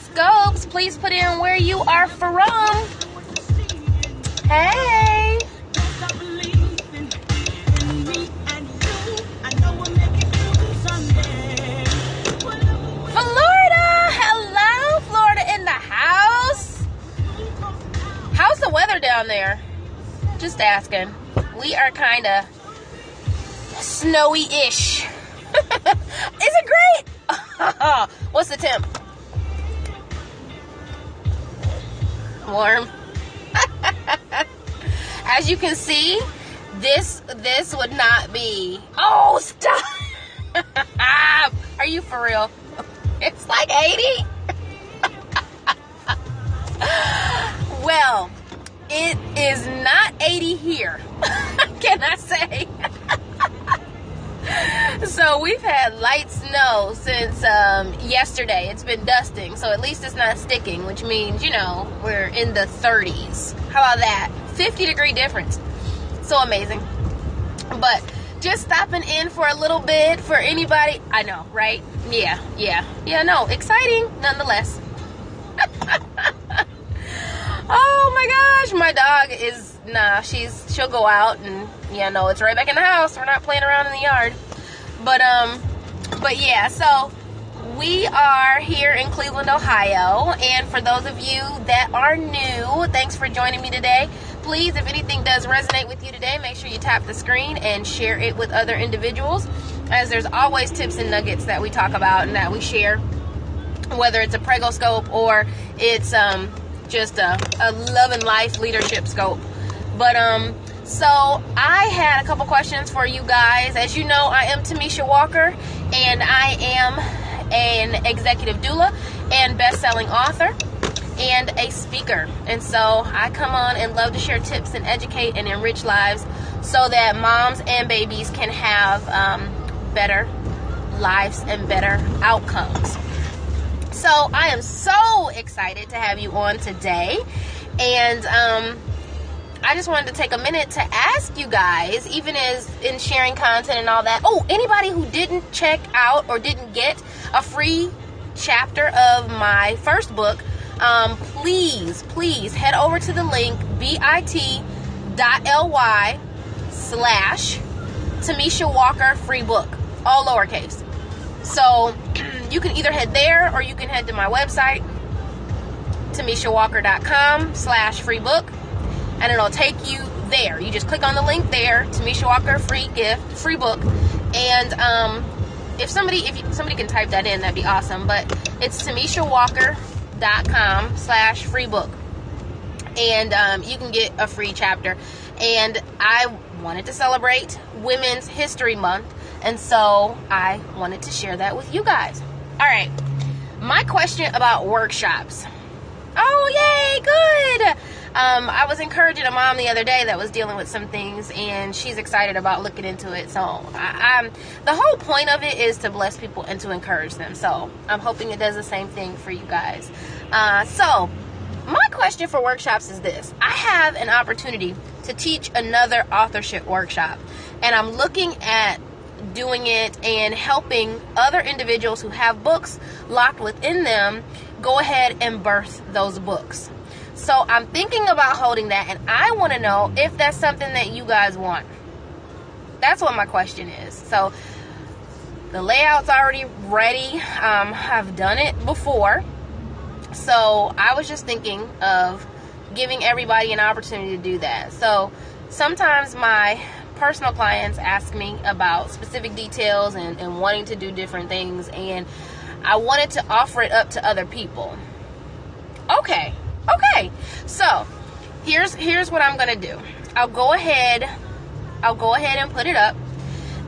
Scopes, please put in where you are from. Hey. Florida. Hello, Florida in the house. How's the weather down there? Just asking. We are kind of snowy-ish. Is it great? What's the temp? Warm. As you can see, this would not be. Oh, stop! Are you for real? It's like 80. Well, it is not 80 here. Can I say? So we've had light snow since yesterday. It's been dusting, so at least it's not sticking, which means, you know, we're in the 30s. How about that? 50-degree difference. So amazing. But just stopping in for a little bit for anybody. I know, right? Yeah, no, exciting nonetheless. Oh my gosh, my dog is, she'll go out and, yeah, no, it's right back in the house. We're not playing around in the yard. But yeah, so we are here in Cleveland, Ohio, and for those of you that are new, thanks for joining me today. Please, if anything does resonate with you today, make sure you tap the screen and share it with other individuals, as there's always tips and nuggets that we talk about and that we share, whether it's a prego scope or it's just a love and life leadership scope. But so I had a couple questions for you guys. As you know, I am Tomesha Walker, and I am an executive doula and best-selling author and a speaker. And so I come on and love to share tips and educate and enrich lives so that moms and babies can have better lives and better outcomes. So I am so excited to have you on today, and I just wanted to take a minute to ask you guys, even as in sharing content and all that. Oh, anybody who didn't check out or didn't get a free chapter of my first book, please head over to the link bit.ly/Tomesha Walker free book, all lowercase. So you can either head there or you can head to my website, TomeshaWalker.com/free book, and it'll take you there. You just click on the link there, Tomesha Walker free gift, free book. And if somebody can type that in, that'd be awesome. But it's TomeshaWalker.com/free book, and you can get a free chapter. And I wanted to celebrate Women's History Month, and so I wanted to share that with you guys. All right, my question about workshops. Oh, yay, good. I was encouraging a mom the other day that was dealing with some things, and she's excited about looking into it. So the whole point of it is to bless people and to encourage them. So I'm hoping it does the same thing for you guys. So my question for workshops is this. I have an opportunity to teach another authorship workshop, and I'm looking at doing it and helping other individuals who have books locked within them go ahead and birth those books. So I'm thinking about holding that, and I want to know if that's something that you guys want. That's what my question is. So the layout's already ready. I've done it before. So I was just thinking of giving everybody an opportunity to do that. So sometimes my personal clients ask me about specific details and wanting to do different things, and I wanted to offer it up to other people. Okay, so here's what I'm gonna do. I'll go ahead and put it up.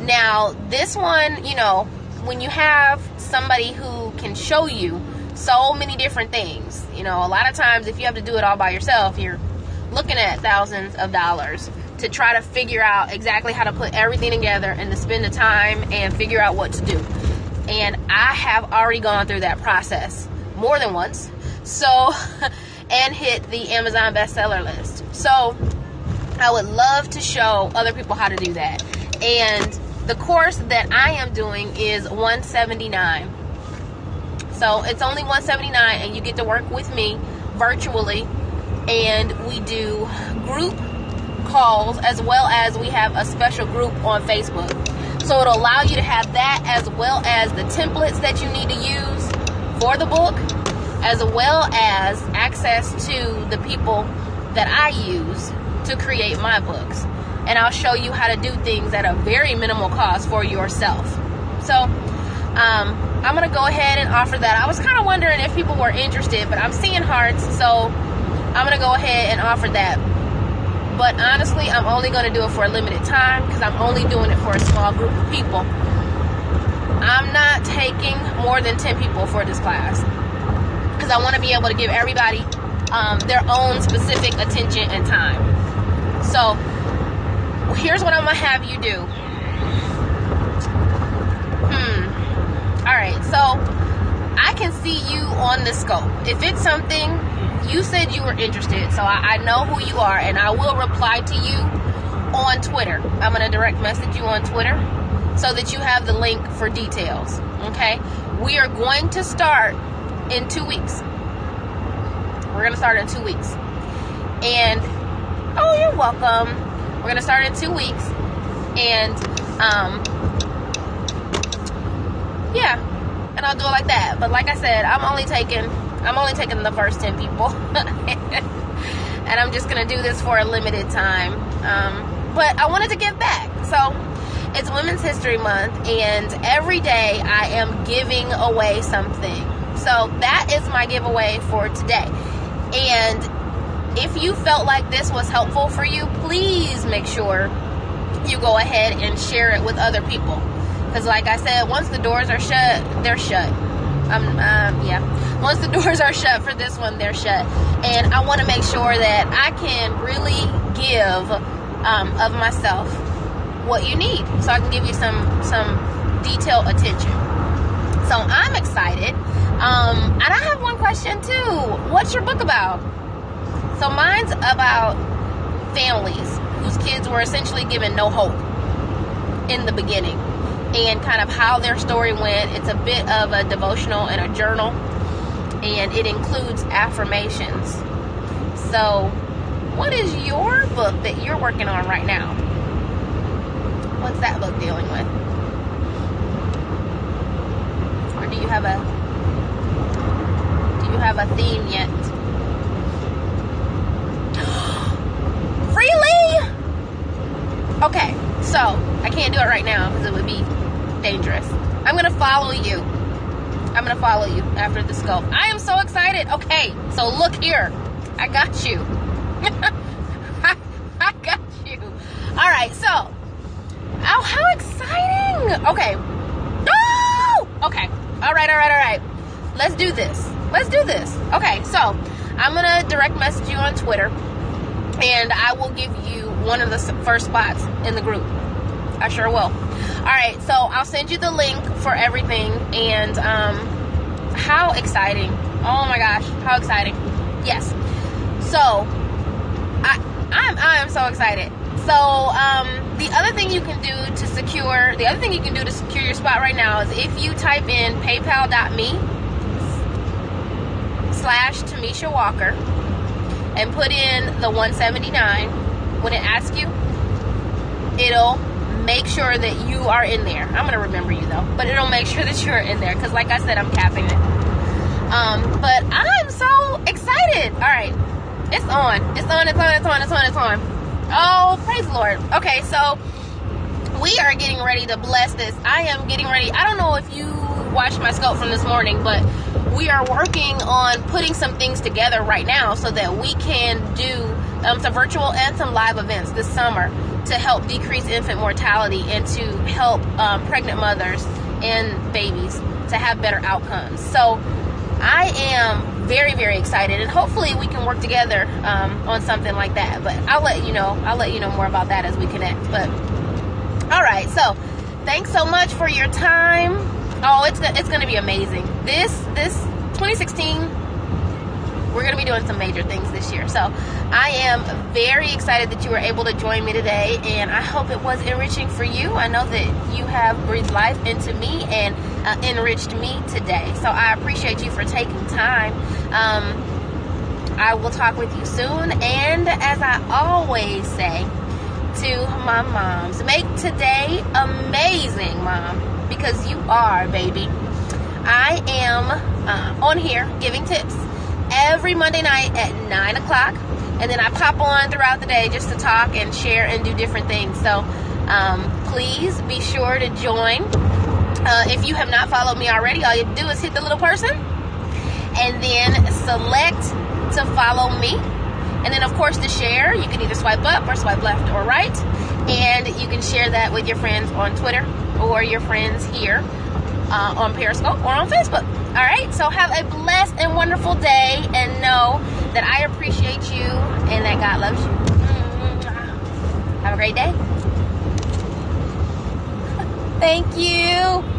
Now this one, you know, when you have somebody who can show you so many different things, you know, a lot of times if you have to do it all by yourself, you're looking at thousands of dollars to try to figure out exactly how to put everything together and to spend the time and figure out what to do. And I have already gone through that process more than once. So, and hit the Amazon bestseller list. So I would love to show other people how to do that. And the course that I am doing is $179. So it's only $179, and you get to work with me virtually, and we do group calls, as well as we have a special group on Facebook. So it'll allow you to have that, as well as the templates that you need to use for the book, as well as access to the people that I use to create my books. And I'll show you how to do things at a very minimal cost for yourself. So I'm going to go ahead and offer that. I was kind of wondering if people were interested, but I'm seeing hearts, so I'm going to go ahead and offer that. But honestly, I'm only going to do it for a limited time, because I'm only doing it for a small group of people. I'm not taking more than 10 people for this class, because I want to be able to give everybody their own specific attention and time. So here's what I'm going to have you do. Alright, so I can see you on the scope. If it's something you said you were interested, so I know who you are, and I will reply to you on Twitter. I'm going to direct message you on Twitter so that you have the link for details. Okay? We are going to start in 2 weeks. We're going to start in 2 weeks. And, oh, you're welcome. We're going to start in 2 weeks. And, yeah. And I'll do it like that. But like I said, I'm only taking the first 10 people. And I'm just going to do this for a limited time. But I wanted to give back. So, it's Women's History Month, and every day I am giving away something. So that is my giveaway for today. And if you felt like this was helpful for you, please make sure you go ahead and share it with other people. Because like I said, once the doors are shut, they're shut. Once the doors are shut for this one, they're shut. And I want to make sure that I can really give of myself what you need, so I can give you some detailed attention. So I'm excited. And I have one question too. What's your book about? So mine's about families whose kids were essentially given no hope in the beginning, and kind of how their story went. It's a bit of a devotional and a journal, and it includes affirmations. So what is your book that you're working on right now? What's that book dealing with? Or do you have a theme yet? Really? Okay, so I can't do it right now because it would be dangerous. I'm going to follow you. After the scope. I am so excited. Okay, so look here. I got you. I got you. All right, so. Oh, how exciting! Okay. Oh! Okay. All right. Let's do this. Okay, so I'm going to direct message you on Twitter, and I will give you one of the first spots in the group. I sure will. All right, so I'll send you the link for everything, and how exciting. Oh my gosh, how exciting. Yes. So, I am so excited. So, the other thing you can do to secure your spot right now is if you type in paypal.me/TomeshaWalker and put in the $179, when it asks you, it'll make sure that you are in there. I'm going to remember you though, but it'll make sure that you're in there, because like I said, I'm capping it. But I'm so excited. All right. It's on. Oh, praise the Lord. Okay, so we are getting ready to bless this. I am getting ready. I don't know if you watched my scope from this morning, but we are working on putting some things together right now so that we can do some virtual and some live events this summer to help decrease infant mortality and to help pregnant mothers and babies to have better outcomes. So I am very, very excited, and hopefully we can work together on something like that. But I'll let you know more about that as we connect. But all right, so thanks so much for your time. Oh, it's going to be amazing. This 2016 we're going to be doing some major things this year. So I am very excited that you were able to join me today, and I hope it was enriching for you. I know that you have breathed life into me and enriched me today. So I appreciate you for taking time. I will talk with you soon. And as I always say to my moms, make today amazing, Mom, because you are, baby. I am on here giving tips every Monday night at 9 o'clock. And then I pop on throughout the day just to talk and share and do different things. So please be sure to join. If you have not followed me already, all you do is hit the little person and then select to follow me. And then, of course, to share, you can either swipe up or swipe left or right. And you can share that with your friends on Twitter or your friends here on Periscope or on Facebook. All right? So have a blessed and wonderful day, and know that I appreciate you and that God loves you. Have a great day. Thank you.